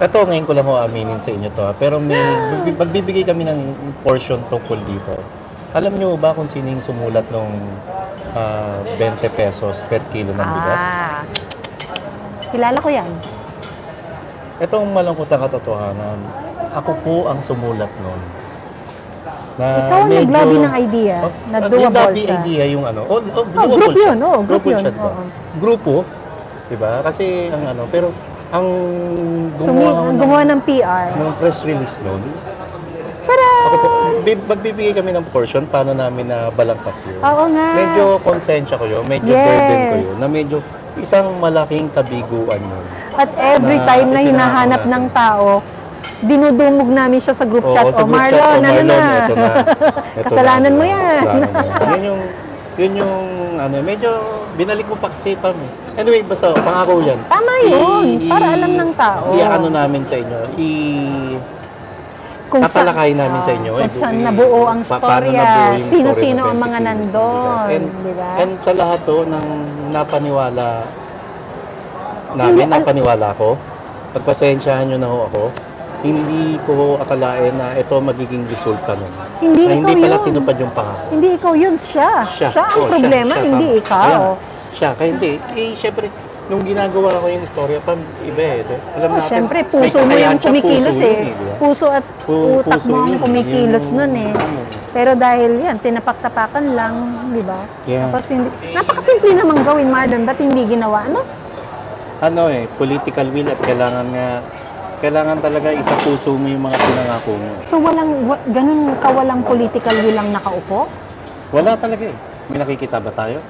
Ito, ngayon ko lang ho aminin sa inyo 'to, pero magbibigay kami ng portion tungkol dito. Alam niyo ba kung sino yung sumulat nung, 20 pesos per kilo ng bigas? Kilala ko yan. Ito ang malungkot na katotohanan. Ako po ang sumulat nun. Na Ikaw ang nag-lobby ng idea na yung doable lobby siya. idea yung ano. Group siya. yun. Group yun. siya, diba? Grupo, 'di ba? Kasi ang ano, pero ang Gumawa ng PR. ng press release nun, Tara! ako po, magbibigay kami ng portion paano namin na balangkas yun. Oo nga. Medyo konsensya ko yun, medyo Yes. burden ko yun, na medyo isang malaking kabiguan yun. At every na time na itinako hinahanap natin. ng tao, dinudumog namin siya sa group chat. sa O group chat, Marlon, ano Marlon, na? eto na. Eto Kasalanan na, mo yan. kasalanan mo yan. Yun yung, ano, medyo binalik mo pa kasi Pam. Anyway, basta, pangako yan. Tama yun. Para alam ng tao. I-ano namin sa inyo, Kung saan- tatalakayin namin sa inyo. Kung saan nabuo ang paano storya. nabuo yung Sino-sino story ng ang mga 20 kilos ng nandun. bigas. Di ba? And sa lahat to, nang napaniwala Hindi, namin, napaniwala ko, pagpasensyahan nyo na ho ako, hindi ko akalain na ito magiging resulta nun. Hindi Na ikaw hindi pala yun. tinupad yung pangako. Hindi ikaw yun, siya. Siya ang Oo, problema, siya, hindi tama. ikaw. Ayan, siya, kaya hindi. Syempre, nung ginagawa ko yung istorya, iba eh. Alam natin, Siyempre, may puso mo kakayahan yung siya, kumikilos puso eh. yun di ba? Puso at utak Puso mo ang yun, kumikilos yun nun eh. Pero dahil yan, tinapak-tapakan lang, di ba? Yeah. Tapos hindi, napakasimple namang gawin, Marlon. Ba't hindi ginawa? Ano? Ano eh, political will at kailangan talaga isa puso mo yung mga pinangako mo. So ganun kawalang political will lang nakaupo? Wala talaga eh. May nakikita ba tayo?